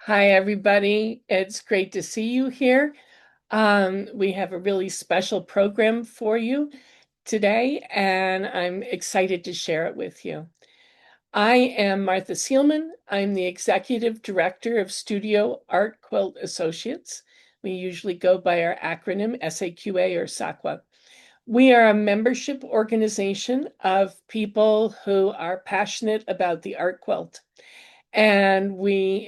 Hi, everybody. It's great to see you here. We have a really special program for you today, and I'm excited to share it with you. I am Martha Seelman. I'm the Executive Director of Studio Art Quilt Associates. We usually go by our acronym SAQA or SAQA. We are a membership organization of people who are passionate about the art quilt. And we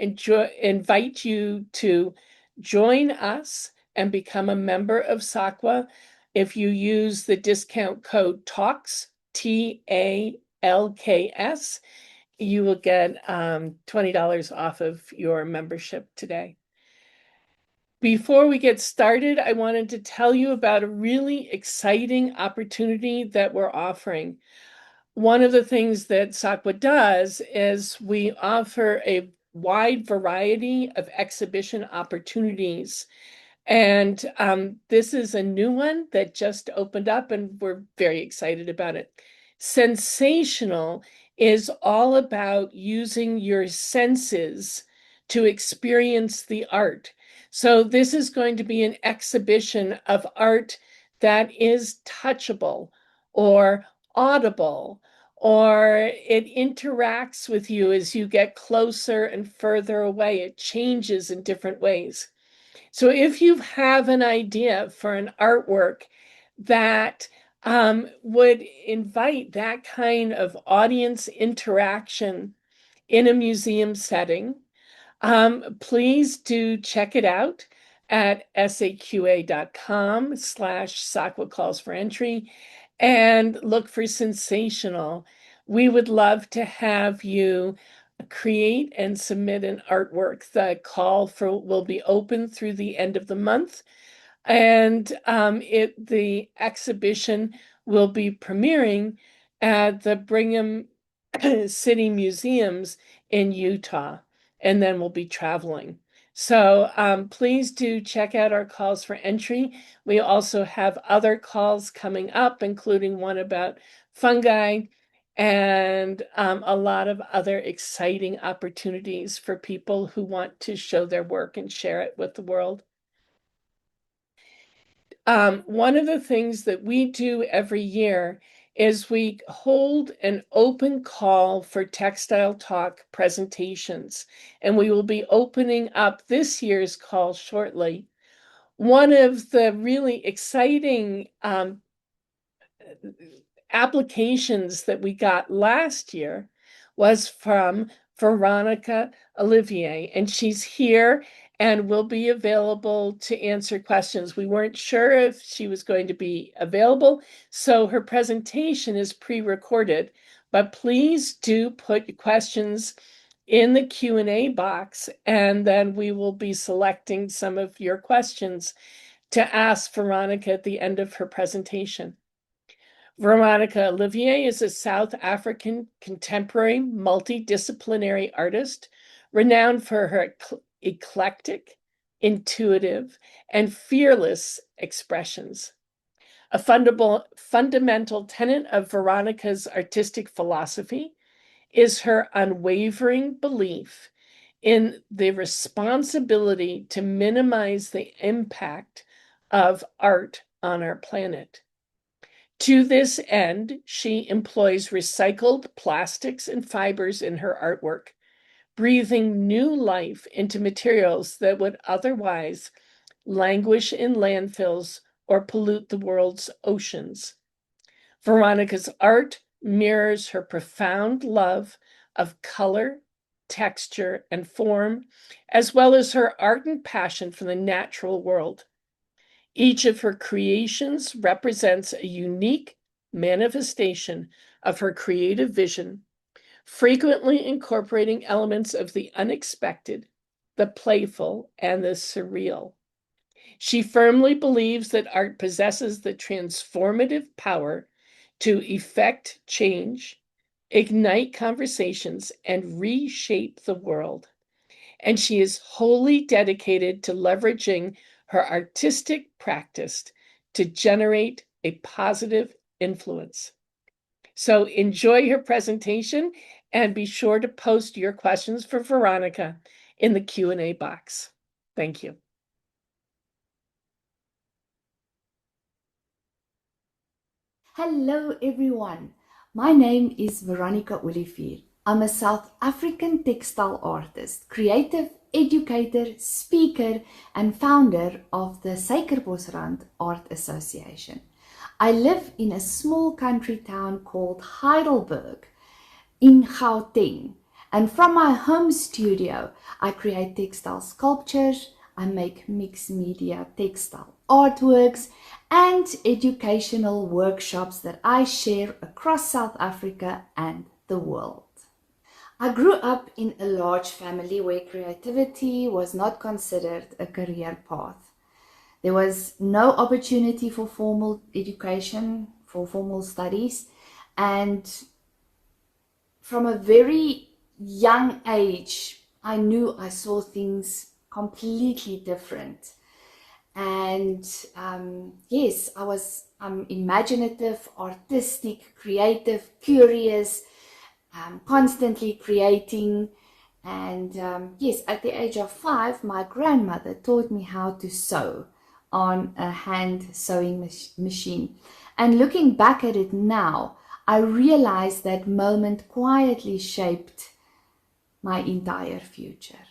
invite you to join us and become a member of SAQA. If you use the discount code TALKS, TALKS, you will get $20 off of your membership today. Before we get started, I wanted to tell you about a really exciting opportunity that we're offering. One of the things that SAQA does is we offer a wide variety of exhibition opportunities. And this is a new one that just opened up, and we're very excited about it. Sensational is all about using your senses to experience the art. So this is going to be an exhibition of art that is touchable or audible, or it interacts with you as you get closer and further away. It changes in different ways. So if you have an idea for an artwork that would invite that kind of audience interaction in a museum setting, please do check it out at saqa.com/SAQA calls for entry and look for Sensational. We would love to have you create and submit an artwork. The call for will be open through the end of the month, and the exhibition will be premiering at the Brigham City Museums in Utah, and then we'll be traveling. So please do check out our calls for entry. We also have other calls coming up, including one about fungi and a lot of other exciting opportunities for people who want to show their work and share it with the world. One of the things that we do every year is we hold an open call for Textile Talk presentations, and we will be opening up this year's call shortly. One of the really exciting applications that we got last year was from Veronika Olivier, and she's here and will be available to answer questions. We weren't sure if she was going to be available, so her presentation is pre-recorded, but please do put questions in the Q&A box, and then we will be selecting some of your questions to ask Veronika at the end of her presentation. Veronika Olivier is a South African contemporary multidisciplinary artist renowned for her eclectic, intuitive, and fearless expressions. A fundamental tenet of Veronika's artistic philosophy is her unwavering belief in the responsibility to minimize the impact of art on our planet. To this end, she employs recycled plastics and fibers in her artwork, breathing new life into materials that would otherwise languish in landfills or pollute the world's oceans. Veronika's art mirrors her profound love of color, texture, and form, as well as her ardent passion for the natural world. Each of her creations represents a unique manifestation of her creative vision, frequently incorporating elements of the unexpected, the playful, and the surreal. She firmly believes that art possesses the transformative power to effect change, ignite conversations, and reshape the world. And she is wholly dedicated to leveraging her artistic practice to generate a positive influence. So enjoy her presentation and be sure to post your questions for Veronika in the Q&A box. Thank you. Hello everyone, my name is Veronika Olivier. I'm a South African textile artist, creative educator, speaker and founder of the SAQA Art Association. I live in a small country town called Heidelberg in Gauteng, and from my home studio I create textile sculptures, I make mixed media textile artworks and educational workshops that I share across South Africa and the world. I grew up in a large family where creativity was not considered a career path. There was no opportunity for formal education, for formal studies, and from a very young age, I knew I saw things completely different. And yes, I was imaginative, artistic, creative, curious, constantly creating. And yes, at the age of 5, my grandmother taught me how to sew on a hand sewing machine. And looking back at it now, I realized that moment quietly shaped my entire future.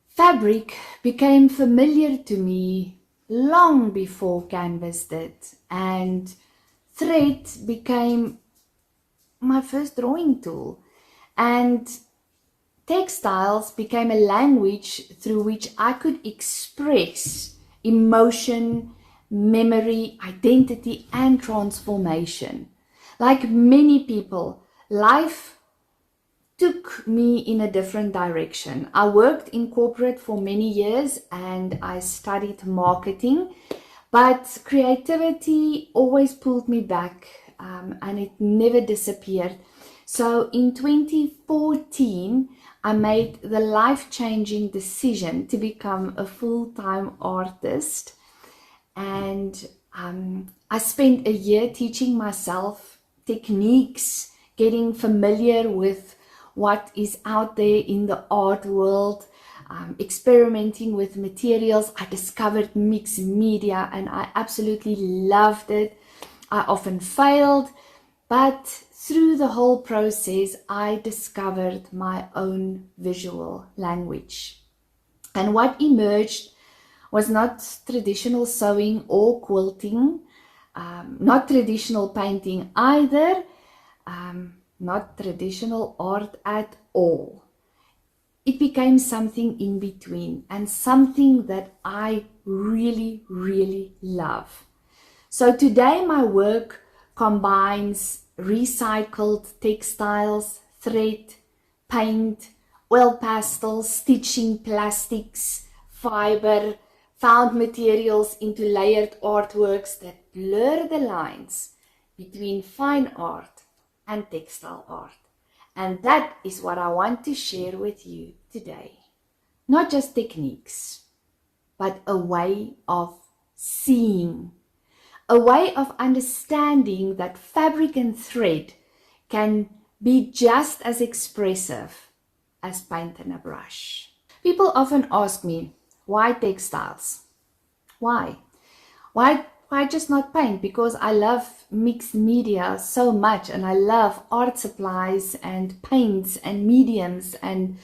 Fabric became familiar to me long before canvas did, and thread became my first drawing tool, and textiles became a language through which I could express emotion, memory, identity, and transformation. Like many people, life took me in a different direction. I worked in corporate for many years and I studied marketing, but creativity always pulled me back, and it never disappeared. So in 2014, I made the life-changing decision to become a full-time artist, and I spent a year teaching myself techniques, getting familiar with what is out there in the art world, experimenting with materials. I discovered mixed media and I absolutely loved it. I often failed, but through the whole process, I discovered my own visual language. And what emerged was not traditional sewing or quilting, not traditional painting either, not traditional art at all. It became something in between and something that I really, really love. So today my work combines recycled textiles, thread, paint, oil pastels, stitching, plastics, fiber, found materials into layered artworks that blur the lines between fine art and textile art. And that is what I want to share with you today. Not just techniques, but a way of seeing, a way of understanding that fabric and thread can be just as expressive as paint and a brush. People often ask me, why textiles? Why? Why just not paint? Because I love mixed media so much and I love art supplies and paints and mediums and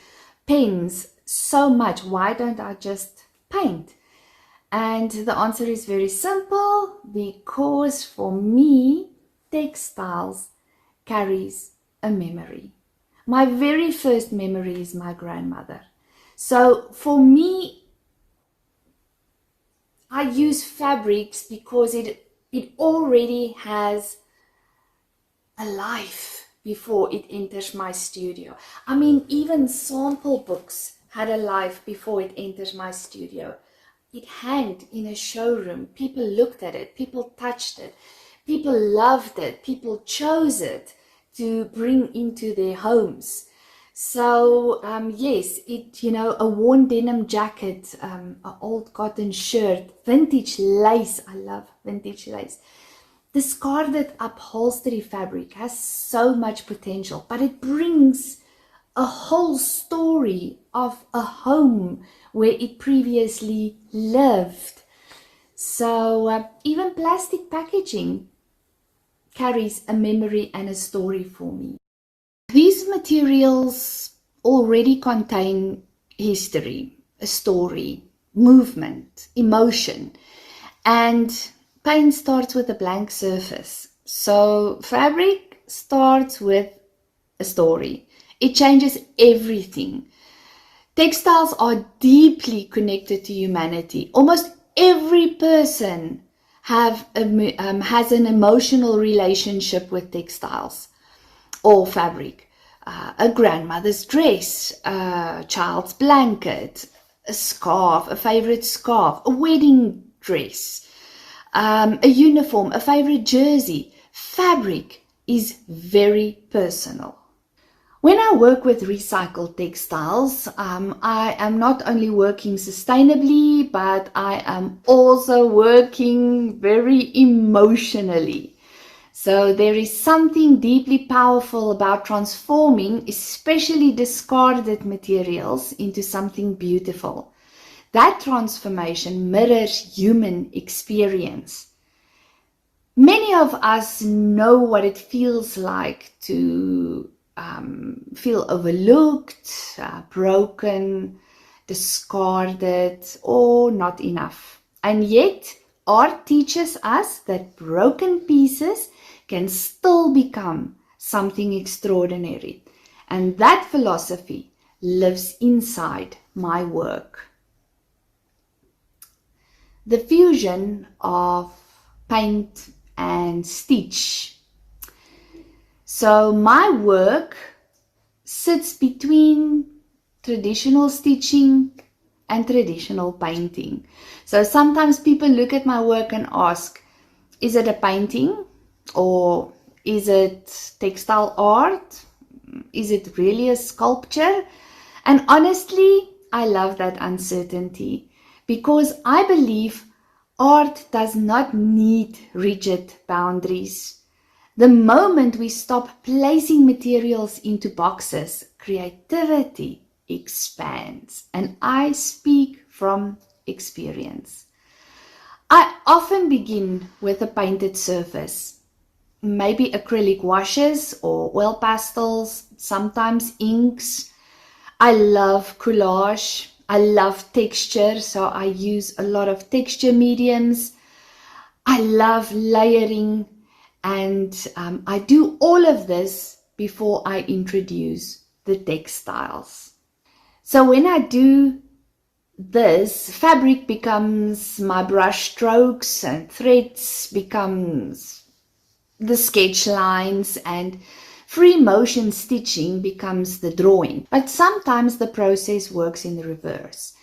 pens so much. Why don't I just paint? And the answer is very simple, because for me, textiles carries a memory. My very first memory is my grandmother. So for me, I use fabrics because it already has a life before it enters my studio. I mean, even sample books had a life before it enters my studio. It hanged in a showroom. People looked at it. People touched it. People loved it. People chose it to bring into their homes. So yes, a worn denim jacket, an old cotton shirt, vintage lace. I love vintage lace. Discarded upholstery fabric has so much potential, but it brings a whole story of a home where it previously lived. So even plastic packaging carries a memory and a story for me. These materials already contain history, a story, movement, emotion, and paint starts with a blank surface. So fabric starts with a story. It changes everything. Textiles are deeply connected to humanity. Almost every person has an emotional relationship with textiles or fabric. A grandmother's dress, a child's blanket, a scarf, a favorite scarf, a wedding dress, a uniform, a favorite jersey. Fabric is very personal. When I work with recycled textiles, I am not only working sustainably, but I am also working very emotionally. So there is something deeply powerful about transforming, especially discarded materials, into something beautiful. That transformation mirrors human experience. Many of us know what it feels like to feel overlooked, broken, discarded, or not enough. And yet, art teaches us that broken pieces can still become something extraordinary. And that philosophy lives inside my work. The fusion of paint and stitch. So my work sits between traditional stitching and traditional painting. So sometimes people look at my work and ask, is it a painting or is it textile art? Is it really a sculpture? And honestly, I love that uncertainty because I believe art does not need rigid boundaries. The moment we stop placing materials into boxes, creativity expands. And I speak from experience. I often begin with a painted surface, maybe acrylic washes or oil pastels, sometimes inks. I love collage. I love texture, so I use a lot of texture mediums. I love layering, and I do all of this before I introduce the textiles. So when I do this, fabric becomes my brush strokes and threads becomes the sketch lines, and free motion stitching becomes the drawing. But sometimes the process works in the reverse.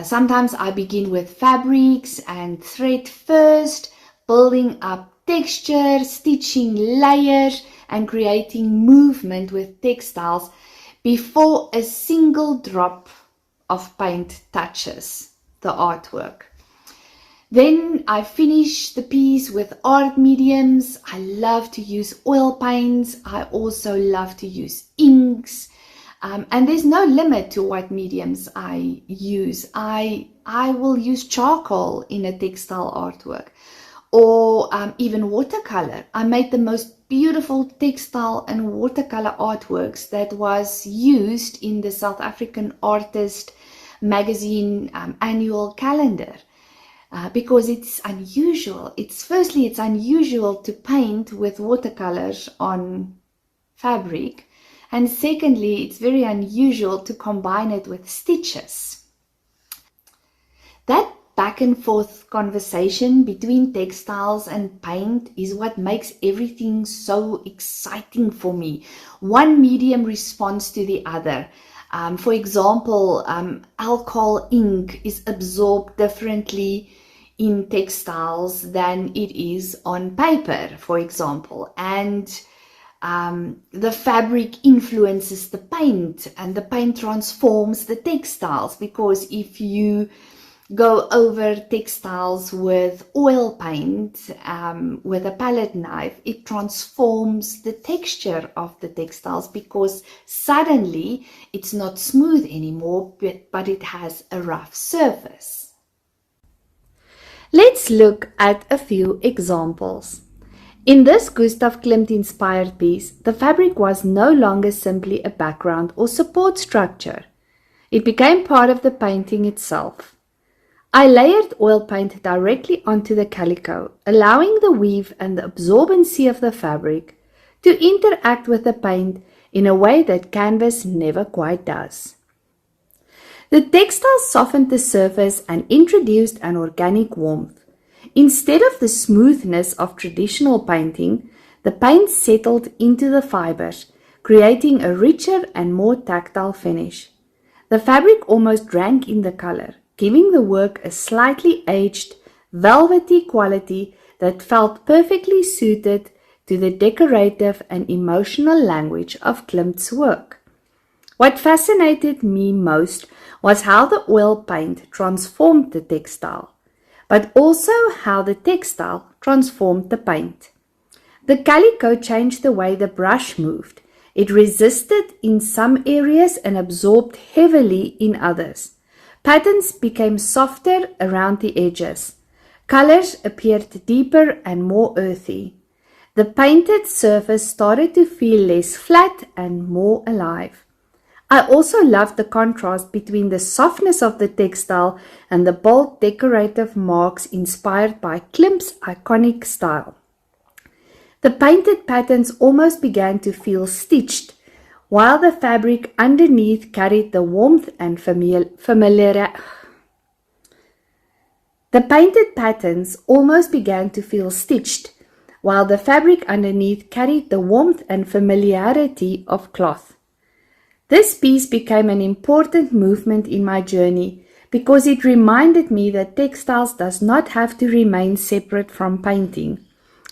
Sometimes I begin with fabrics and thread first, building up texture, stitching layers, and creating movement with textiles before a single drop of paint touches the artwork. Then I finish the piece with art mediums. I love to use oil paints. I also love to use inks. And there's no limit to what mediums I use. I will use charcoal in a textile artwork or even watercolor. I made the most beautiful textile and watercolor artworks that was used in the South African Artist magazine annual calendar. Because it's unusual. It's unusual to paint with watercolors on fabric, and secondly, it's very unusual to combine it with stitches. That back and forth conversation between textiles and paint is what makes everything so exciting for me. One medium responds to the other. For example, alcohol ink is absorbed differently in textiles than it is on paper, for example. And the fabric influences the paint, and the paint transforms the textiles, because if you go over textiles with oil paint, with a palette knife, it transforms the texture of the textiles because suddenly it's not smooth anymore, but it has a rough surface. Let's look at a few examples. In this Gustav Klimt-inspired piece, the fabric was no longer simply a background or support structure. It became part of the painting itself. I layered oil paint directly onto the calico, allowing the weave and the absorbency of the fabric to interact with the paint in a way that canvas never quite does. The textile softened the surface and introduced an organic warmth. Instead of the smoothness of traditional painting, the paint settled into the fibers, creating a richer and more tactile finish. The fabric almost drank in the color, giving the work a slightly aged, velvety quality that felt perfectly suited to the decorative and emotional language of Klimt's work. What fascinated me most was how the oil paint transformed the textile, but also how the textile transformed the paint. The calico changed the way the brush moved. It resisted in some areas and absorbed heavily in others. Patterns became softer around the edges. Colors appeared deeper and more earthy. The painted surface started to feel less flat and more alive. I also loved the contrast between the softness of the textile and the bold decorative marks inspired by Klimt's iconic style. The painted patterns almost began to feel stitched, while the fabric underneath carried the warmth and familiarity. The painted patterns almost began to feel stitched, while the fabric underneath carried the warmth and familiarity of cloth. This piece became an important movement in my journey because it reminded me that textiles does not have to remain separate from painting.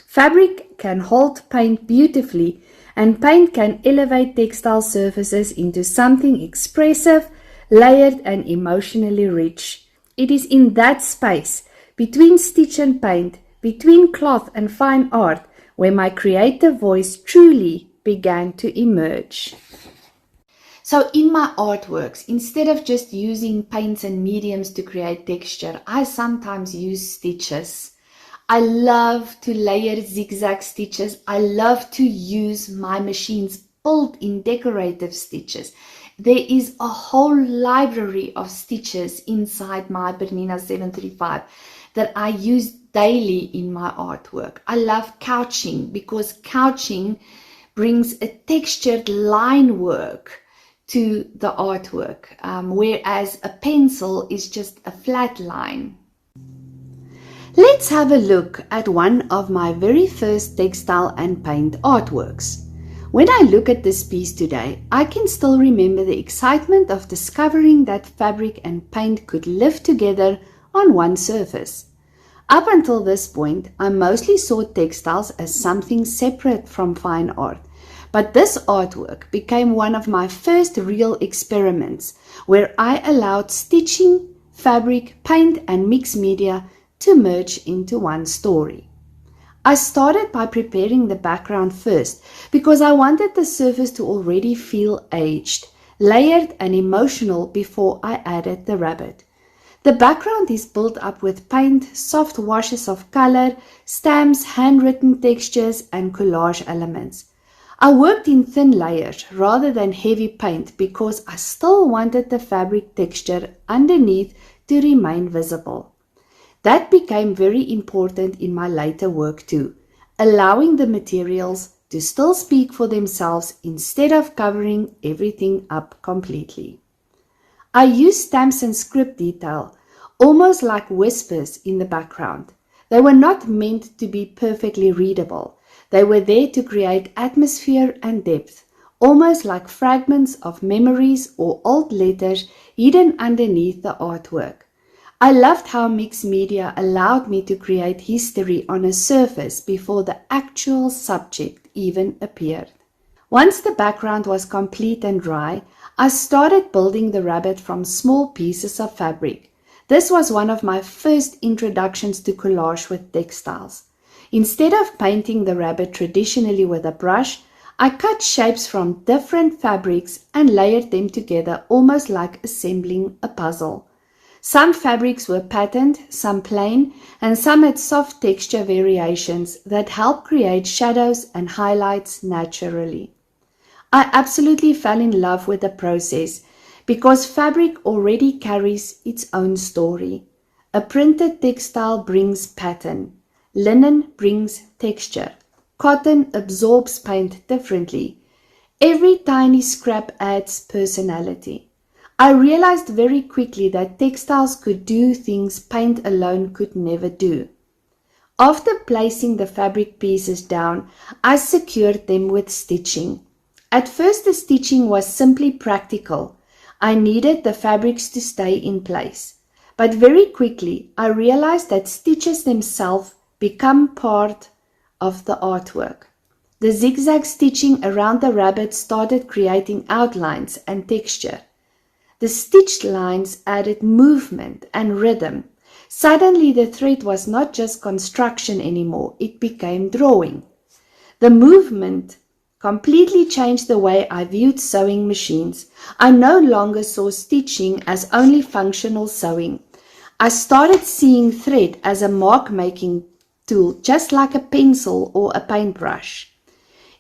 Fabric can hold paint beautifully, and paint can elevate textile surfaces into something expressive, layered, and emotionally rich. It is in that space, between stitch and paint, between cloth and fine art, where my creative voice truly began to emerge. So in my artworks, instead of just using paints and mediums to create texture, I sometimes use stitches. I love to layer zigzag stitches. I love to use my machine's built-in decorative stitches. There is a whole library of stitches inside my Bernina 735 that I use daily in my artwork. I love couching because couching brings a textured line work to the artwork, whereas a pencil is just a flat line. Let's have a look at one of my very first textile and paint artworks. When I look at this piece today, I can still remember the excitement of discovering that fabric and paint could live together on one surface. Up until this point, I mostly saw textiles as something separate from fine art. But this artwork became one of my first real experiments where I allowed stitching, fabric, paint, and mixed media to merge into one story. I started by preparing the background first because I wanted the surface to already feel aged, layered, and emotional before I added the rabbit. The background is built up with paint, soft washes of color, stamps, handwritten textures, and collage elements. I worked in thin layers rather than heavy paint because I still wanted the fabric texture underneath to remain visible. That became very important in my later work too, allowing the materials to still speak for themselves instead of covering everything up completely. I used stamps and script detail, almost like whispers in the background. They were not meant to be perfectly readable. They were there to create atmosphere and depth, almost like fragments of memories or old letters hidden underneath the artwork. I loved how mixed media allowed me to create history on a surface before the actual subject even appeared. Once the background was complete and dry, I started building the rabbit from small pieces of fabric. This was one of my first introductions to collage with textiles. Instead of painting the rabbit traditionally with a brush, I cut shapes from different fabrics and layered them together almost like assembling a puzzle. Some fabrics were patterned, some plain, and some had soft texture variations that help create shadows and highlights naturally. I absolutely fell in love with the process because fabric already carries its own story. A printed textile brings pattern. Linen brings texture. Cotton absorbs paint differently. Every tiny scrap adds personality. I realized very quickly that textiles could do things paint alone could never do. After placing the fabric pieces down, I secured them with stitching. At first, the stitching was simply practical. I needed the fabrics to stay in place. But very quickly, I realized that stitches themselves become part of the artwork. The zigzag stitching around the rabbit started creating outlines and texture. The stitched lines added movement and rhythm. Suddenly the thread was not just construction anymore, it became drawing. The movement completely changed the way I viewed sewing machines. I no longer saw stitching as only functional sewing. I started seeing thread as a mark-making tool, just like a pencil or a paintbrush.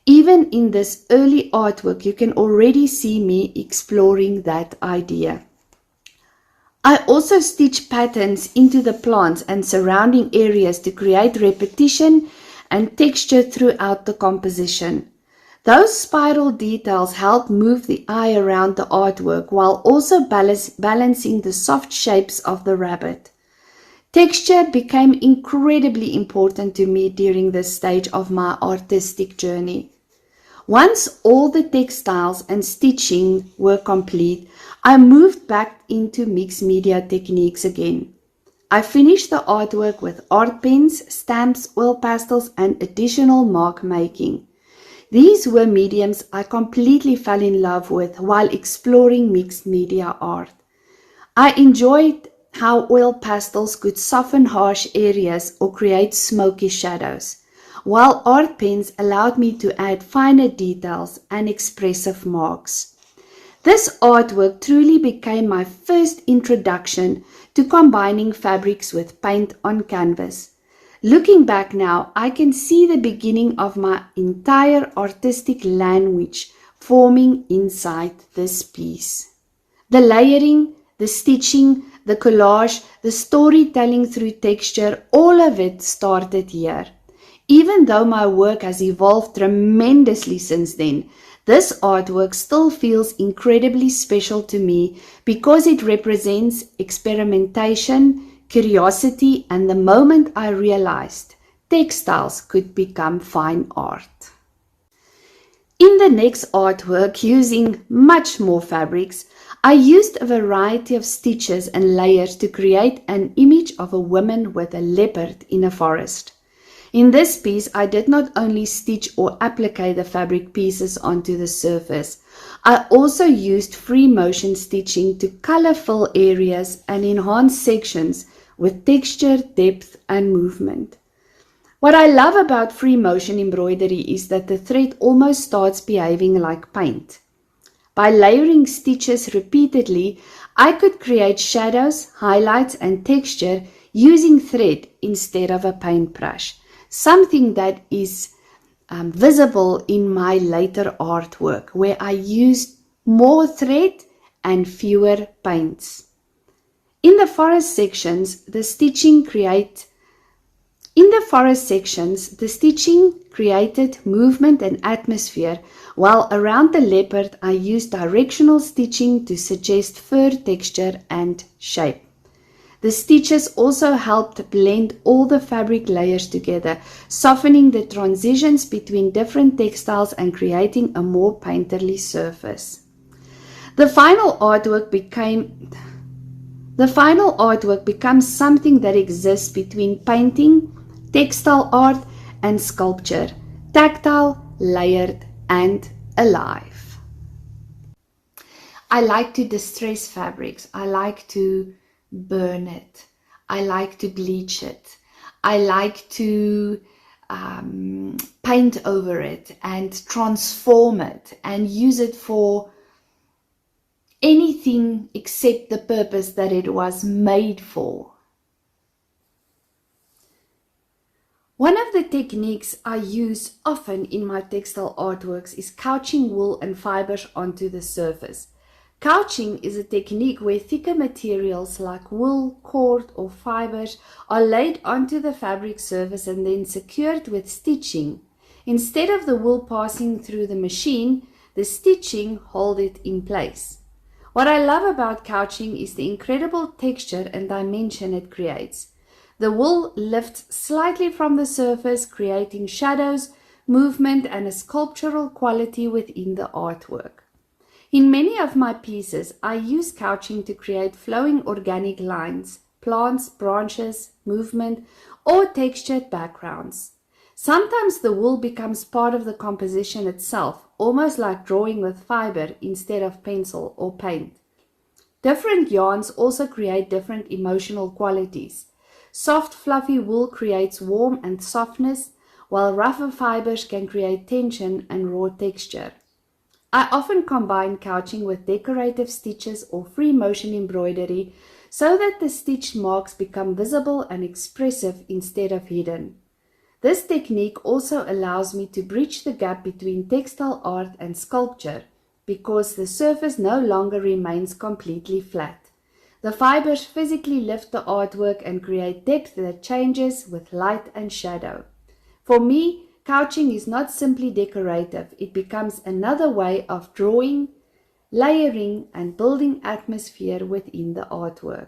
Even in this early artwork, you can already see me exploring that idea. I also stitch patterns into the plants and surrounding areas to create repetition and texture throughout the composition. Those spiral details help move the eye around the artwork while also balancing the soft shapes of the rabbit. Texture became incredibly important to me during this stage of my artistic journey. Once all the textiles and stitching were complete, I moved back into mixed media techniques again. I finished the artwork with art pens, stamps, oil pastels, and additional mark making. These were mediums I completely fell in love with while exploring mixed media art. I enjoyed how oil pastels could soften harsh areas or create smoky shadows, while art pens allowed me to add finer details and expressive marks. This artwork truly became my first introduction to combining fabrics with paint on canvas. Looking back now, I can see the beginning of my entire artistic language forming inside this piece. The layering, the stitching, the collage, the storytelling through texture, all of it started here. Even though my work has evolved tremendously since then, this artwork still feels incredibly special to me because it represents experimentation, curiosity, and the moment I realized textiles could become fine art. In the next artwork, using much more fabrics, I used a variety of stitches and layers to create an image of a woman with a leopard in a forest. In this piece, I did not only stitch or apply the fabric pieces onto the surface, I also used free motion stitching to color fill areas and enhance sections with texture, depth, and movement. What I love about free motion embroidery is that the thread almost starts behaving like paint. By layering stitches repeatedly, I could create shadows, highlights, and texture using thread instead of a paintbrush, something that is visible in my later artwork, where I used more thread and fewer paints. In the forest sections, the stitching created movement and atmosphere, while around the leopard I used directional stitching to suggest fur texture and shape. The stitches also helped blend all the fabric layers together, softening the transitions between different textiles and creating a more painterly surface. The final artwork becomes something that exists between painting, textile art, and sculpture, tactile, layered, and alive. I like to distress fabrics. I like to burn it. I like to bleach it. I like to paint over it and transform it and use it for anything except the purpose that it was made for. One of the techniques I use often in my textile artworks is couching wool and fibers onto the surface. Couching is a technique where thicker materials like wool, cord, or fibers are laid onto the fabric surface and then secured with stitching. Instead of the wool passing through the machine, the stitching holds it in place. What I love about couching is the incredible texture and dimension it creates. The wool lifts slightly from the surface, creating shadows, movement, and a sculptural quality within the artwork. In many of my pieces, I use couching to create flowing organic lines, plants, branches, movement, or textured backgrounds. Sometimes the wool becomes part of the composition itself, almost like drawing with fiber instead of pencil or paint. Different yarns also create different emotional qualities. Soft, fluffy wool creates warmth and softness, while rougher fibers can create tension and raw texture. I often combine couching with decorative stitches or free motion embroidery so that the stitched marks become visible and expressive instead of hidden. This technique also allows me to bridge the gap between textile art and sculpture because the surface no longer remains completely flat. The fibers physically lift the artwork and create depth that changes with light and shadow. For me, couching is not simply decorative, it becomes another way of drawing, layering, and building atmosphere within the artwork.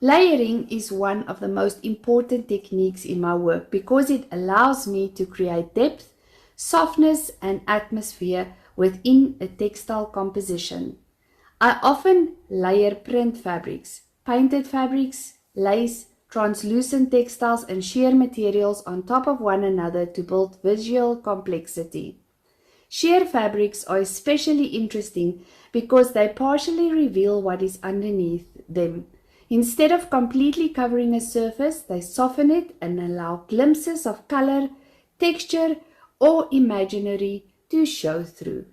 Layering is one of the most important techniques in my work because it allows me to create depth, softness, and atmosphere within a textile composition. I often layer print fabrics, painted fabrics, lace, translucent textiles, and sheer materials on top of one another to build visual complexity. Sheer fabrics are especially interesting because they partially reveal what is underneath them. Instead of completely covering a surface, they soften it and allow glimpses of color, texture, or imaginary to show through.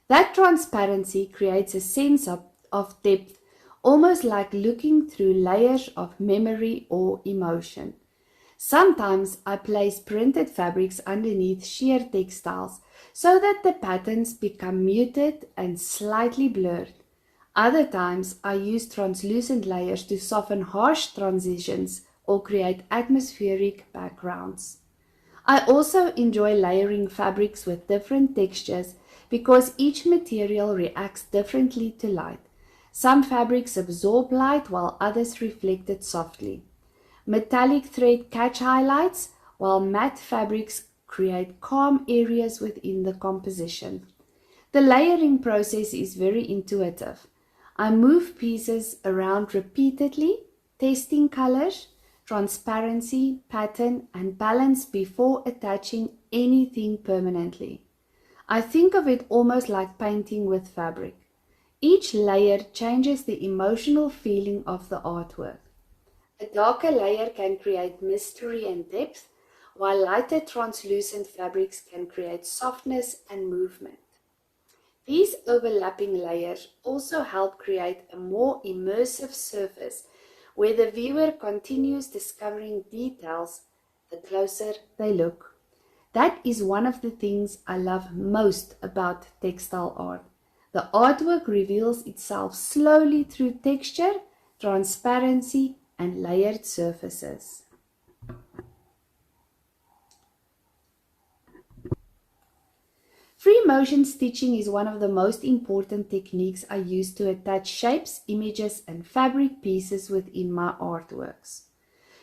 That transparency creates a sense of depth, almost like looking through layers of memory or emotion. Sometimes I place printed fabrics underneath sheer textiles so that the patterns become muted and slightly blurred. Other times I use translucent layers to soften harsh transitions or create atmospheric backgrounds. I also enjoy layering fabrics with different textures because each material reacts differently to light. Some fabrics absorb light while others reflect it softly. Metallic thread catch highlights while matte fabrics create calm areas within the composition. The layering process is very intuitive. I move pieces around repeatedly, testing colors, transparency, pattern, and balance before attaching anything permanently. I think of it almost like painting with fabric. Each layer changes the emotional feeling of the artwork. A darker layer can create mystery and depth, while lighter translucent fabrics can create softness and movement. These overlapping layers also help create a more immersive surface where the viewer continues discovering details the closer they look. That is one of the things I love most about textile art. The artwork reveals itself slowly through texture, transparency, and layered surfaces. Free motion stitching is one of the most important techniques I use to attach shapes, images, and fabric pieces within my artworks.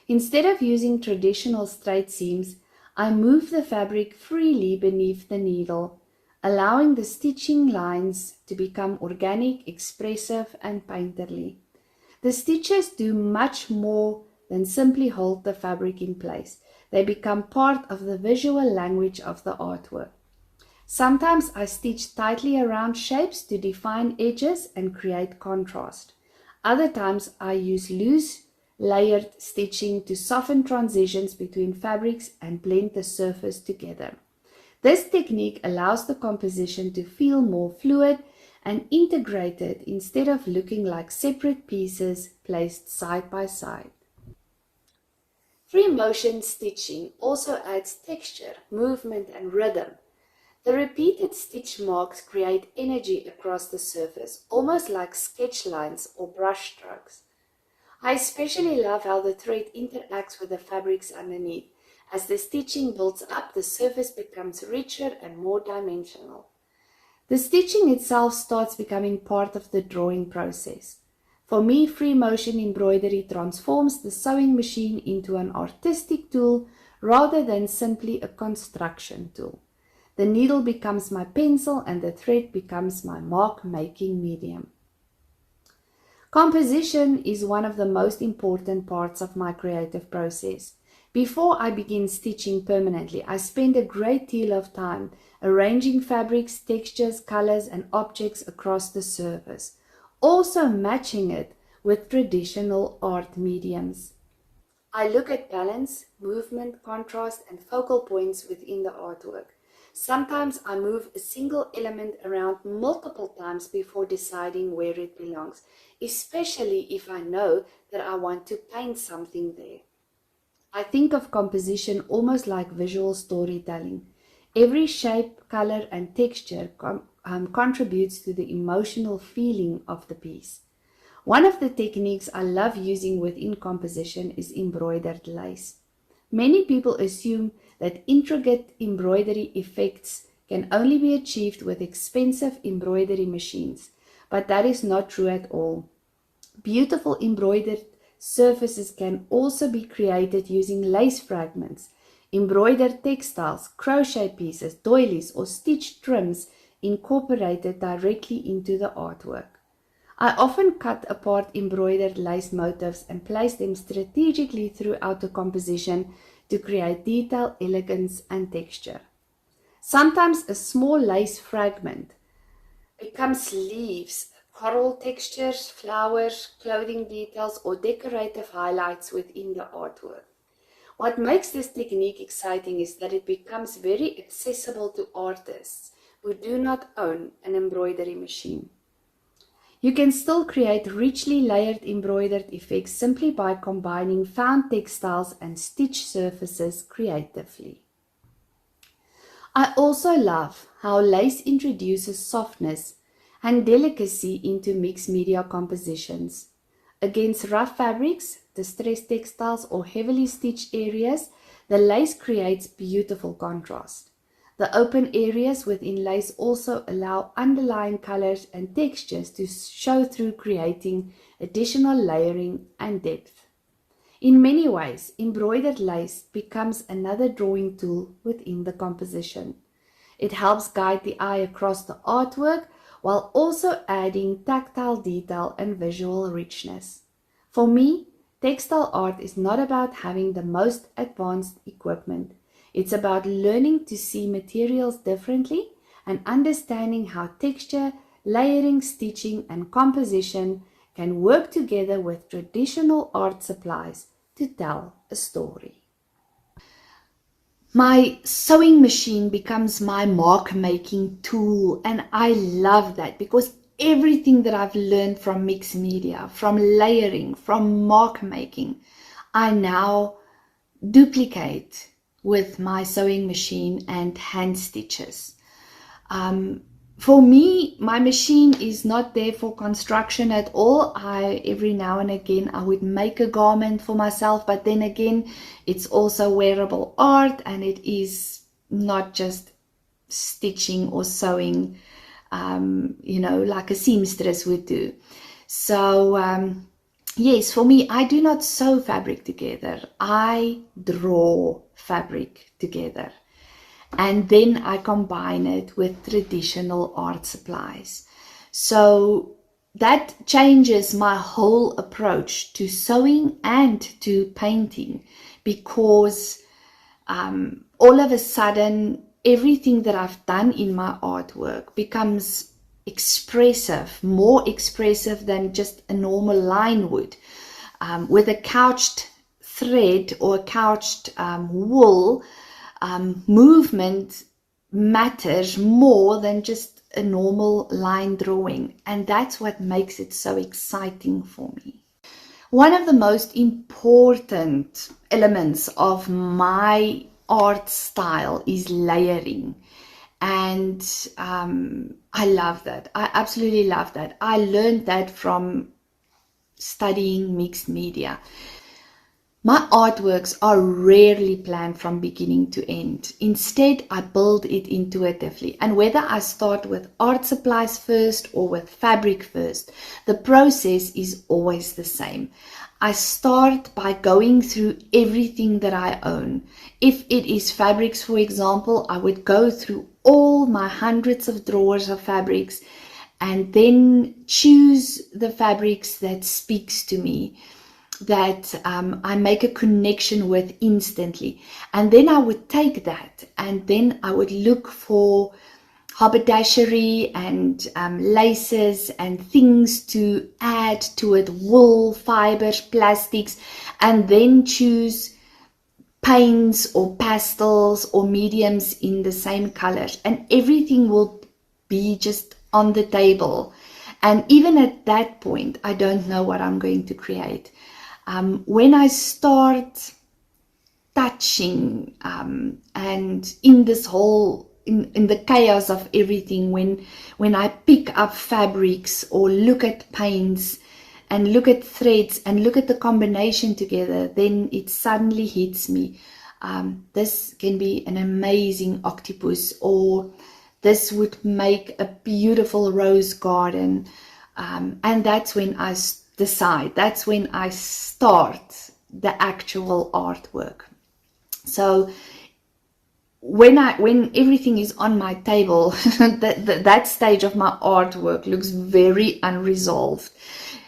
Instead of using traditional straight seams, I move the fabric freely beneath the needle, allowing the stitching lines to become organic, expressive, and painterly. The stitches do much more than simply hold the fabric in place. They become part of the visual language of the artwork. Sometimes I stitch tightly around shapes to define edges and create contrast. Other times I use loose layered stitching to soften transitions between fabrics and blend the surface together. This technique allows the composition to feel more fluid and integrated instead of looking like separate pieces placed side by side. Free motion stitching also adds texture, movement, and rhythm. The repeated stitch marks create energy across the surface, almost like sketch lines or brush strokes. I especially love how the thread interacts with the fabrics underneath. As the stitching builds up, the surface becomes richer and more dimensional. The stitching itself starts becoming part of the drawing process. For me, free motion embroidery transforms the sewing machine into an artistic tool rather than simply a construction tool. The needle becomes my pencil and the thread becomes my mark-making medium. Composition is one of the most important parts of my creative process. Before I begin stitching permanently, I spend a great deal of time arranging fabrics, textures, colors, and objects across the surface, also matching it with traditional art mediums. I look at balance, movement, contrast, and focal points within the artwork. Sometimes I move a single element around multiple times before deciding where it belongs, especially if I know that I want to paint something there. I think of composition almost like visual storytelling. Every shape, color, and texture contributes to the emotional feeling of the piece. One of the techniques I love using within composition is embroidered lace. Many people assume that intricate embroidery effects can only be achieved with expensive embroidery machines, but that is not true at all. Beautiful embroidered surfaces can also be created using lace fragments, embroidered textiles, crochet pieces, doilies, or stitched trims incorporated directly into the artwork. I often cut apart embroidered lace motifs and place them strategically throughout the composition to create detail, elegance, and texture. Sometimes a small lace fragment becomes leaves, coral textures, flowers, clothing details, or decorative highlights within the artwork. What makes this technique exciting is that it becomes very accessible to artists who do not own an embroidery machine. You can still create richly layered embroidered effects simply by combining found textiles and stitch surfaces creatively. I also love how lace introduces softness and delicacy into mixed media compositions. Against rough fabrics, distressed textiles, or heavily stitched areas, the lace creates beautiful contrast. The open areas within lace also allow underlying colors and textures to show through, creating additional layering and depth. In many ways, embroidered lace becomes another drawing tool within the composition. It helps guide the eye across the artwork while also adding tactile detail and visual richness. For me, textile art is not about having the most advanced equipment. It's about learning to see materials differently and understanding how texture, layering, stitching, and composition can work together with traditional art supplies to tell a story. My sewing machine becomes my mark-making tool, and I love that because everything that I've learned from mixed media, from layering, from mark-making, I now duplicate with my sewing machine and hand stitches. For me, my machine is not there for construction at all. Every now and again I would make a garment for myself, but then again it's also wearable art, and it is not just stitching or sewing, like a seamstress would do. So yes, for me, I do not sew fabric together. I draw fabric together. And then I combine it with traditional art supplies. So that changes my whole approach to sewing and to painting, because all of a sudden, everything that I've done in my artwork becomes expressive, more expressive than just a normal line would. With a couched thread or a couched wool, movement matters more than just a normal line drawing, and that's what makes it so exciting for me. One of the most important elements of my art style is layering, and I love that. I absolutely love that. I learned that from studying mixed media. My artworks are rarely planned from beginning to end. Instead, I build it intuitively. And whether I start with art supplies first or with fabric first, the process is always the same. I start by going through everything that I own. If it is fabrics, for example, I would go through all my hundreds of drawers of fabrics and then choose the fabrics that speaks to me, that I make a connection with instantly. And then I would take that and then I would look for haberdashery and laces and things to add to it, wool, fibers, plastics, and then choose paints or pastels or mediums in the same colors, and everything will be just on the table. And even at that point, I don't know what I'm going to create. When I start touching and in this whole in the chaos of everything, when I pick up fabrics or look at paints and look at threads and look at the combination together, then it suddenly hits me. This can be an amazing octopus, or this would make a beautiful rose garden. And that's when I decide, that's when I start the actual artwork. So when everything is on my table, that stage of my artwork looks very unresolved,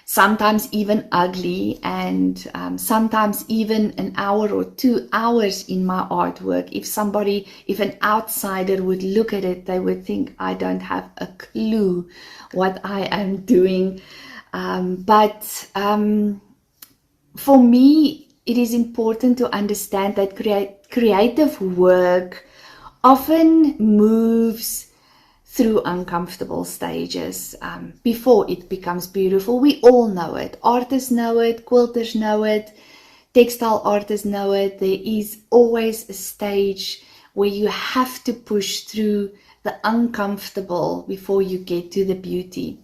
sometimes even ugly, and sometimes even an hour or 2 hours in my artwork. If an outsider would look at it, they would think I don't have a clue what I am doing. But for me, it is important to understand that creative work often moves through uncomfortable stages before it becomes beautiful. We all know it. Artists know it, quilters know it, textile artists know it. There is always a stage where you have to push through the uncomfortable before you get to the beauty.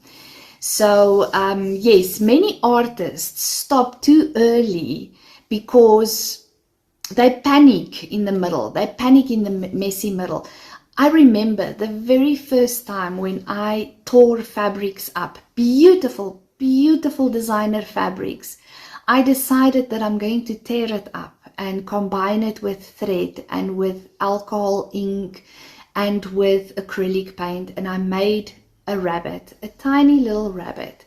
So yes, many artists stop too early because they panic in the middle. They panic in the messy middle. I remember the very first time when I tore fabrics up, beautiful, beautiful designer fabrics. I decided that I'm going to tear it up and combine it with thread and with alcohol ink and with acrylic paint. And I made a rabbit, a tiny little rabbit.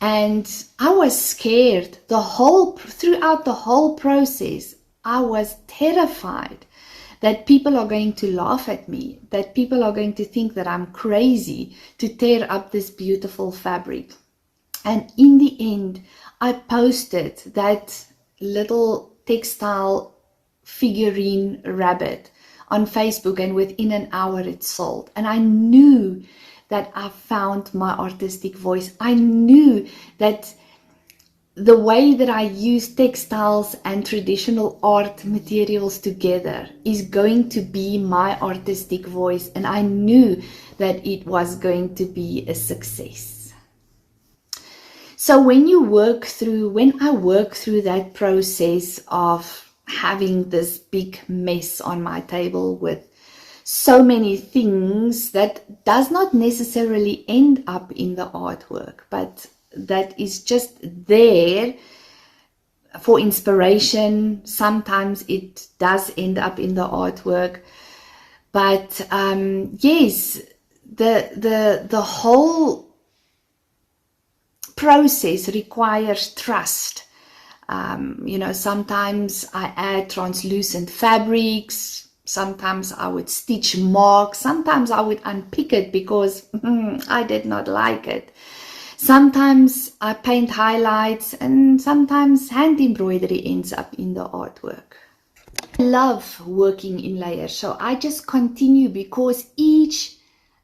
And I was scared throughout the whole process. I was terrified that people are going to laugh at me, that people are going to think that I'm crazy to tear up this beautiful fabric. And in the end, I posted that little textile figurine rabbit on Facebook, and within an hour it sold. And I knew that I found my artistic voice. I knew that the way that I use textiles and traditional art materials together is going to be my artistic voice, and I knew that it was going to be a success. So when I work through that process of having this big mess on my table with so many things that does not necessarily end up in the artwork, but that is just there for inspiration. Sometimes it does end up in the artwork, but yes, the whole process requires trust. Sometimes I add translucent fabrics, Sometimes I would stitch marks. Sometimes I would unpick it because I did not like it. Sometimes I paint highlights, and sometimes hand embroidery ends up in the artwork. I love working in layers, so I just continue because each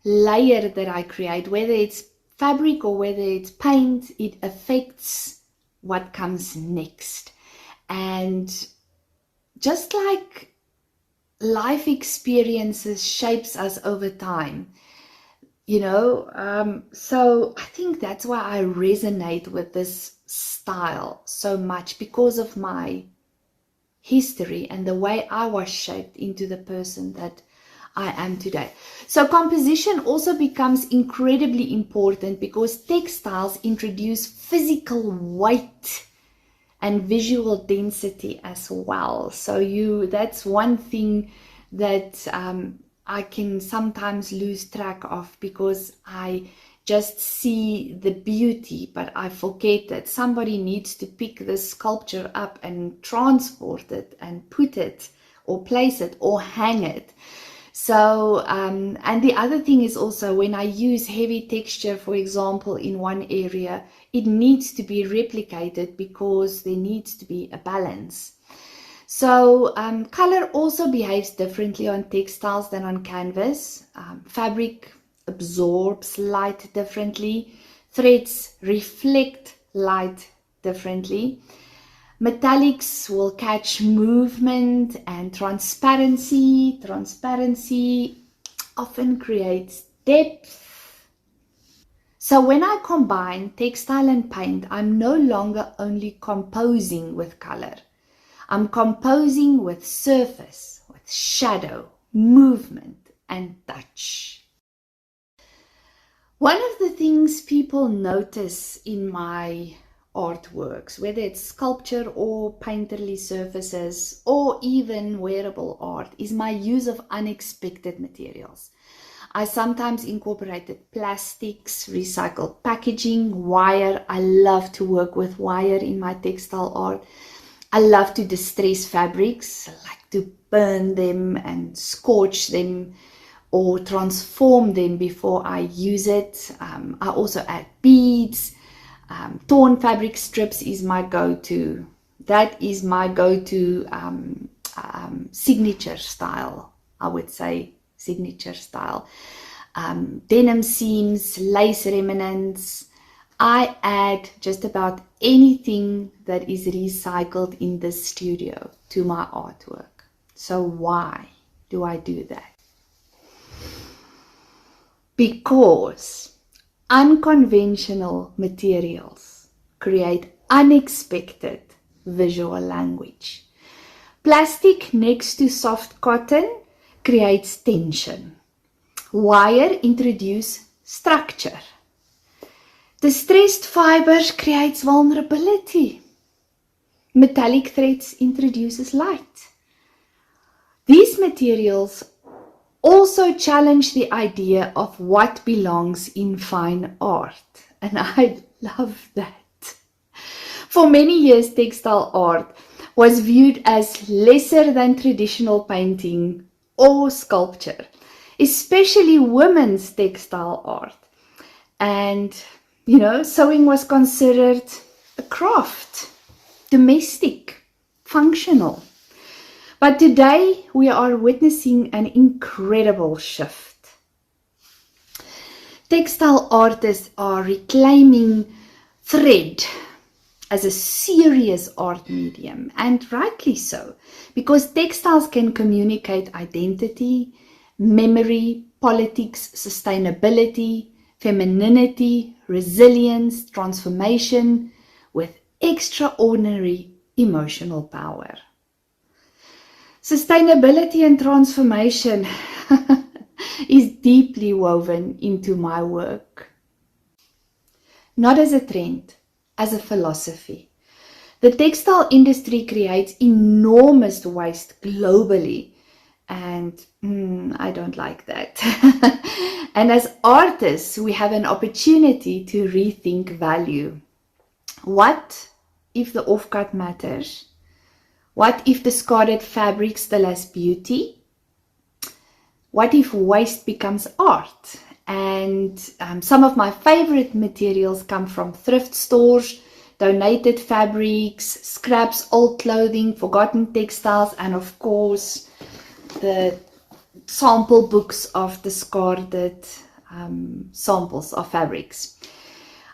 layer that I create, whether it's fabric or whether it's paint, it affects what comes next. And just like life experiences shapes us over time, so I think that's why I resonate with this style so much, because of my history and the way I was shaped into the person that I am today. So composition also becomes incredibly important because textiles introduce physical weight and visual density as well. So that's one thing that I can sometimes lose track of, because I just see the beauty, but I forget that somebody needs to pick this sculpture up and transport it and put it or place it or hang it. So, and the other thing is also, when I use heavy texture, for example, in one area, it needs to be replicated because there needs to be a balance. So color also behaves differently on textiles than on canvas. Fabric absorbs light differently. Threads reflect light differently. Metallics will catch movement, and transparency. Transparency often creates depth. So when I combine textile and paint, I'm no longer only composing with color. I'm composing with surface, with shadow, movement, and touch. One of the things people notice in my artworks, whether it's sculpture or painterly surfaces or even wearable art, is my use of unexpected materials. I sometimes incorporated plastics, recycled packaging, wire. I love to work with wire in my textile art. I love to distress fabrics. I like to burn them and scorch them or transform them before I use it. I also add beads. Torn fabric strips is my go-to. That is my go-to signature style, I would say, signature style. Denim seams, lace remnants. I add just about anything that is recycled in this studio to my artwork. So why do I do that? Because unconventional materials create unexpected visual language. Plastic next to soft cotton creates tension. Wire introduces structure. Distressed fibers creates vulnerability. Metallic threads introduces light. These materials also challenge the idea of what belongs in fine art, and I love that. For many years, textile art was viewed as lesser than traditional painting or sculpture, especially women's textile art. And sewing was considered a craft, domestic, functional. But today we are witnessing an incredible shift. Textile artists are reclaiming thread as a serious art medium, and rightly so, because textiles can communicate identity, memory, politics, sustainability, femininity, resilience, transformation, with extraordinary emotional power. Sustainability and transformation is deeply woven into my work. Not as a trend, as a philosophy. The textile industry creates enormous waste globally, and I don't like that. And as artists, we have an opportunity to rethink value. What if the offcut matters? What if discarded fabric still has beauty? What if waste becomes art? And some of my favorite materials come from thrift stores, donated fabrics, scraps, old clothing, forgotten textiles, and of course, the sample books of discarded samples of fabrics.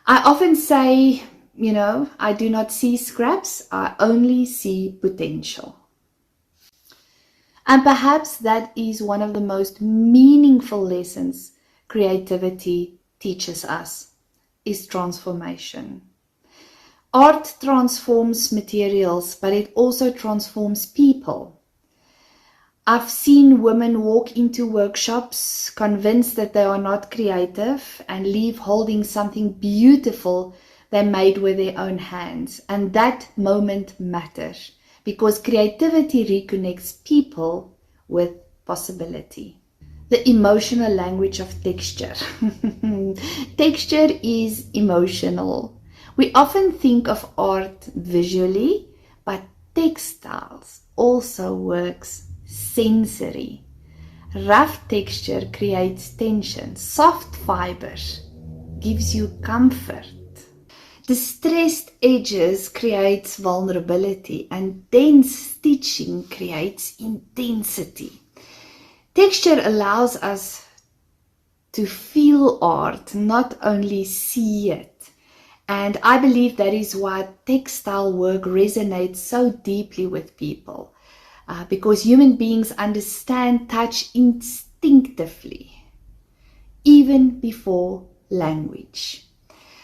I often say, I do not see scraps, I only see potential. And perhaps that is one of the most meaningful lessons creativity teaches us, is transformation. Art transforms materials, but it also transforms people. I've seen women walk into workshops convinced that they are not creative and leave holding something beautiful they made with their own hands. And that moment matters because creativity reconnects people with possibility. The emotional language of texture. Texture is emotional. We often think of art visually, but textiles also works sensory. Rough texture creates tension. Soft fibers gives you comfort. Distressed edges creates vulnerability, and dense stitching creates intensity. Texture allows us to feel art, not only see it. And I believe that is why textile work resonates so deeply with people. Because human beings understand touch instinctively, even before language.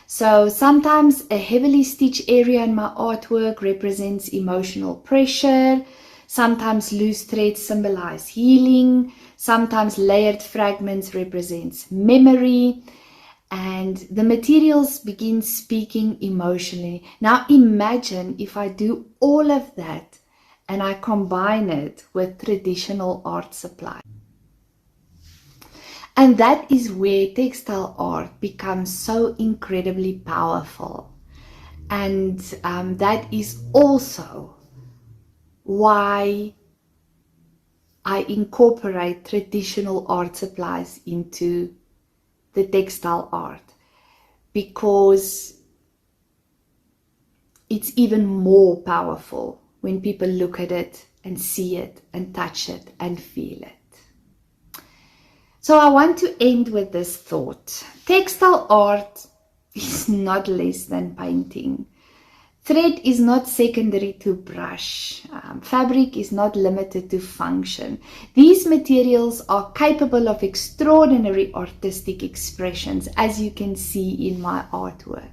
So sometimes a heavily stitched area in my artwork represents emotional pressure. Sometimes loose threads symbolize healing. Sometimes layered fragments represents memory. And the materials begin speaking emotionally. Now imagine if I do all of that and I combine it with traditional art supply. And that is where textile art becomes so incredibly powerful. And that is also why I incorporate traditional art supplies into the textile art, because it's even more powerful when people look at it and see it and touch it and feel it. So I want to end with this thought. Textile art is not less than painting. Thread is not secondary to brush. Fabric is not limited to function. These materials are capable of extraordinary artistic expressions, as you can see in my artwork.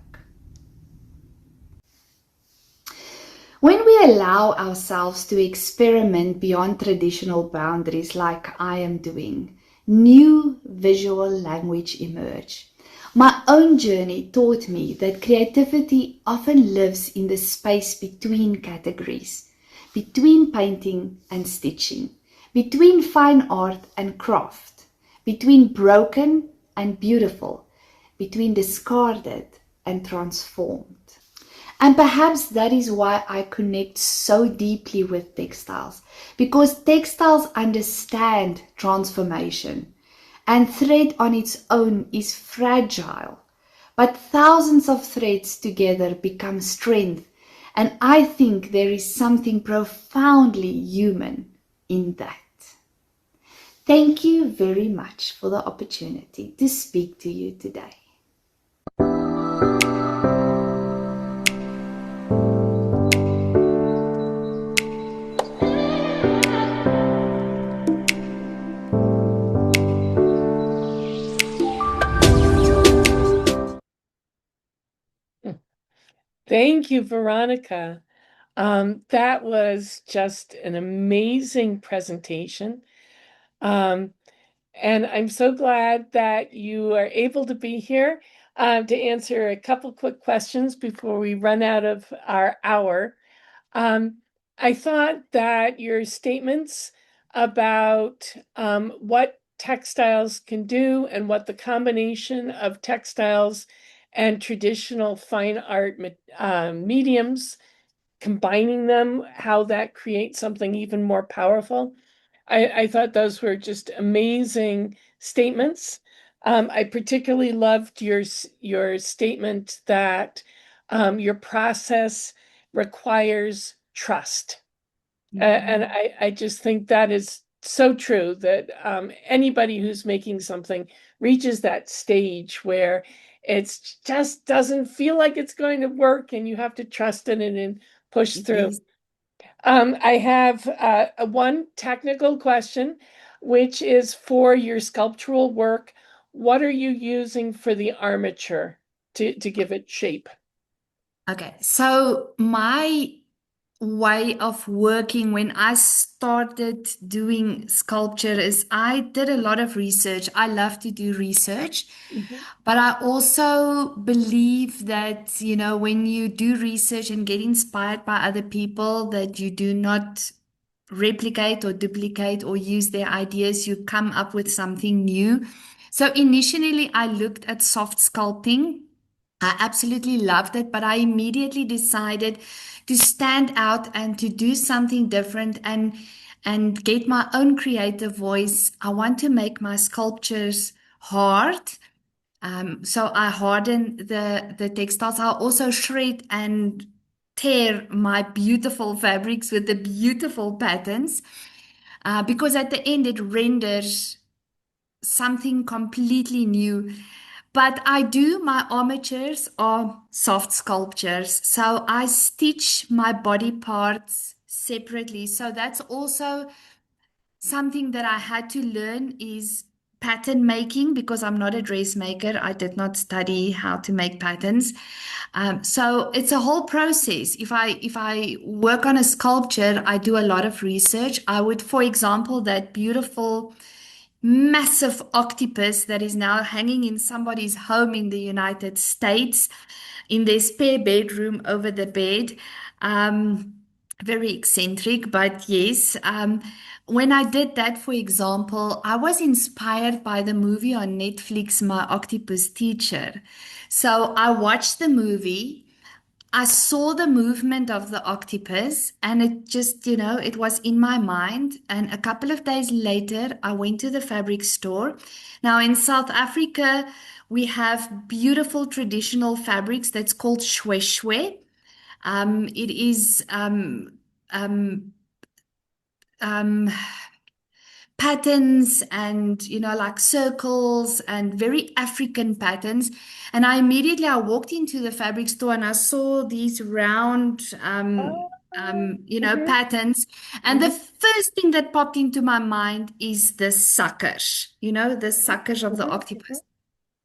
When we allow ourselves to experiment beyond traditional boundaries like I am doing, new visual language emerge. My own journey taught me that creativity often lives in the space between categories, between painting and stitching, between fine art and craft, between broken and beautiful, between discarded and transformed. And perhaps that is why I connect so deeply with textiles, because textiles understand transformation, and thread on its own is fragile, but thousands of threads together become strength, and I think there is something profoundly human in that. Thank you very much for the opportunity to speak to you today. Thank you, Veronika. That was just an amazing presentation. Um, and I'm so glad that you are able to be here to answer a couple quick questions before we run out of our hour. I thought that your statements about what textiles can do and what the combination of textiles and traditional fine art mediums, combining them, how that creates something even more powerful. I thought those were just amazing statements. I particularly loved your statement that your process requires trust. And Mhm. I just think that is so true that anybody who's making something reaches that stage where it's just doesn't feel like it's going to work and you have to trust in it and push through. Yes. I have one technical question, which is for your sculptural work. What are you using for the armature to give it shape? Okay, so my way of working when I started doing sculpture is I did a lot of research. I love to do research, Mhm. but I also believe that, when you do research and get inspired by other people, that you do not replicate or duplicate or use their ideas, you come up with something new. So initially, I looked at soft sculpting. I absolutely loved it, but I immediately decided to stand out and to do something different and get my own creative voice. I want to make my sculptures hard. So I harden the textiles. I also shred and tear my beautiful fabrics with the beautiful patterns, because at the end it renders something completely new. But I do, my armatures are soft sculptures. So I stitch my body parts separately. So that's also something that I had to learn is pattern making because I'm not a dressmaker. I did not study how to make patterns. So it's a whole process. If I work on a sculpture, I do a lot of research. I would, for example, that beautiful massive octopus that is now hanging in somebody's home in the United States in their spare bedroom over the bed. Um, Very eccentric, but yes. When I did that, for example, I was inspired by the movie on Netflix, My Octopus Teacher. So I watched the movie. I saw the movement of the octopus and it just, it was in my mind. And a couple of days later, I went to the fabric store. Now, in South Africa, we have beautiful traditional fabrics that's called shweshwe. It is um, um, patterns and like circles and very African patterns. And I walked into the fabric store and I saw these round Mhm, patterns, and the mhm, first thing that popped into my mind is the suckers, the suckers of the mhm, octopus.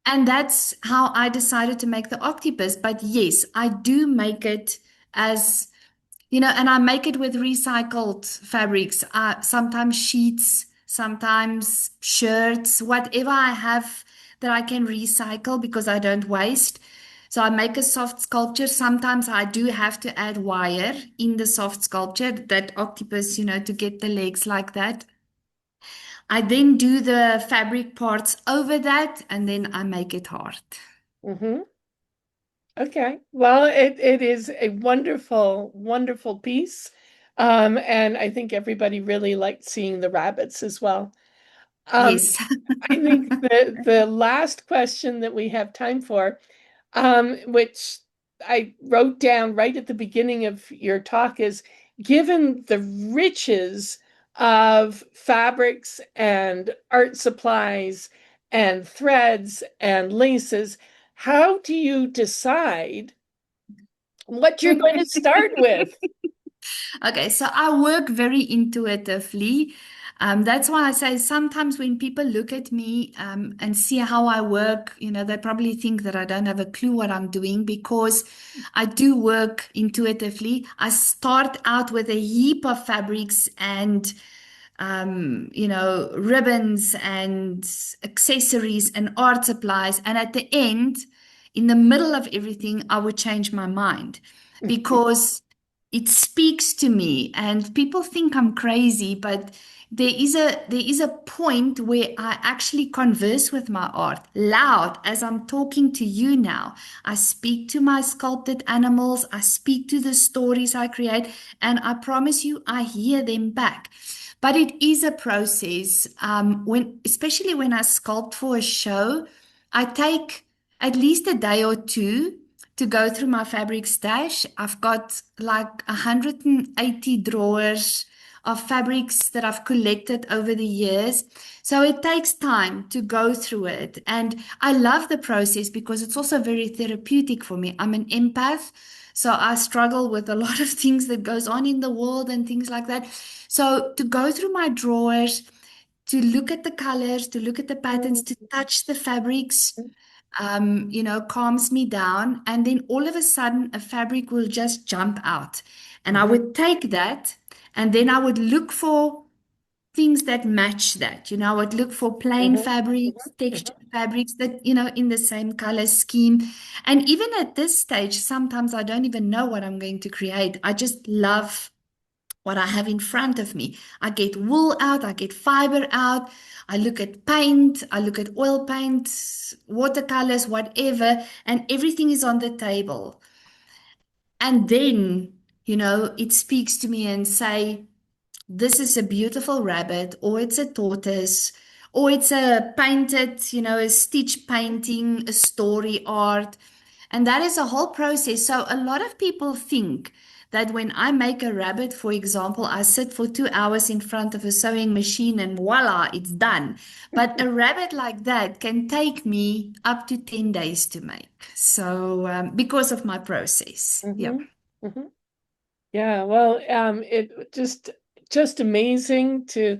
And that's how I decided to make the octopus. But yes, I do make it as and I make it with recycled fabrics, sometimes sheets, sometimes shirts, whatever I have that I can recycle because I don't waste. So I make a soft sculpture. Sometimes I do have to add wire in the soft sculpture, that octopus, to get the legs like that. I then do the fabric parts over that and then I make it hard. mhm. Okay. Well, it is a wonderful, wonderful piece. And I think everybody really liked seeing the rabbits as well. Um, Yes. I think the last question that we have time for, which I wrote down right at the beginning of your talk, is given the riches of fabrics and art supplies and threads and laces, how do you decide what you're going to start with? Okay, so I work very intuitively. That's why I say sometimes when people look at me and see how I work, they probably think that I don't have a clue what I'm doing because I do work intuitively. I start out with a heap of fabrics and ribbons and accessories and art supplies. And at the end, in the middle of everything, I would change my mind because it speaks to me and people think I'm crazy, but there is a point where I actually converse with my art loud as I'm talking to you now. I speak to my sculpted animals, I speak to the stories I create, and I promise you I hear them back. but it is a process. Especially when I sculpt for a show, I take at least a day or two to go through my fabric stash. I've got like 180 drawers of fabrics that I've collected over the years. So it takes time to go through it. And I love the process because it's also very therapeutic for me. I'm an empath. So I struggle with a lot of things that goes on in the world and things like that. So to go through my drawers, to look at the colors, to look at the patterns, to touch the fabrics, calms me down. And then all of a sudden, a fabric will just jump out. And I Mhm, would take that and then I would look for things that match that. I would look for plain mhm, fabrics, textured mhm. fabrics that, in the same color scheme. And even at this stage, sometimes I don't even know what I'm going to create. I just love what I have in front of me. I get wool out, I get fiber out, I look at paint, I look at oil paints, watercolors, whatever, and everything is on the table. And then, it speaks to me and say, this is a beautiful rabbit, or it's a tortoise, or it's a painted, a stitch painting, a story art. And that is a whole process. So a lot of people think that when I make a rabbit, for example, I sit for 2 hours in front of a sewing machine and voila, it's done. But a rabbit like that can take me up to 10 days to make. So, because of my process. Yeah. Mhm, mhm. Yeah, well, it just amazing to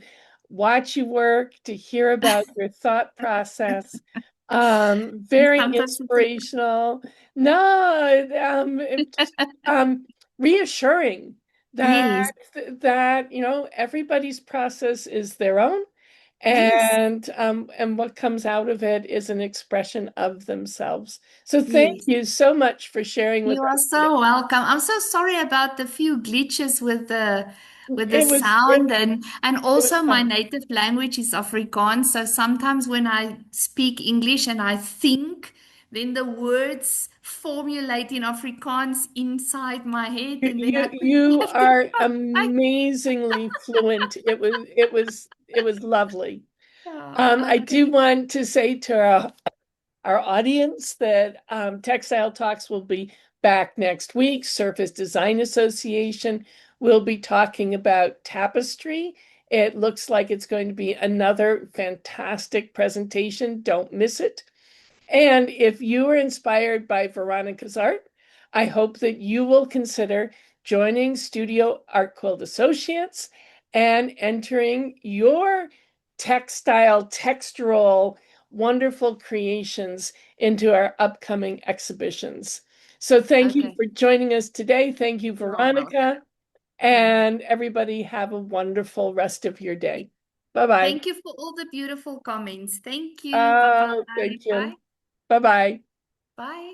watch you work, to hear about your thought process. Very Sometimes it's a inspirational. No, it just reassuring yes, that everybody's process is their own, yes, and what comes out of it is an expression of themselves. So thank yes. you so much for sharing with You are us today. so welcome. I'm so sorry about the few glitches with the It sound and was also my fun. native language is Afrikaans. So sometimes when I speak English and I think, then the words formulate in Afrikaans inside my head, You, and then I you quickly you have to are go back. amazingly fluent. It was lovely. Oh, I okay. do want to say to our audience that Textile Talks will be back next week. Surface Design Association will be talking about tapestry. It looks like it's going to be another fantastic presentation. Don't miss it. And if you were inspired by Veronika's art, I hope that you will consider joining Studio Art Quilt Associates and entering your textural, wonderful creations into our upcoming exhibitions. So thank you Okay. for joining us today. Thank you, You are Veronika. welcome. Thanks. And everybody have a wonderful rest of your day. Bye-bye. Thank you for all the beautiful comments. Thank you. Bye-bye. Thank Bye. you. Bye-bye. Bye.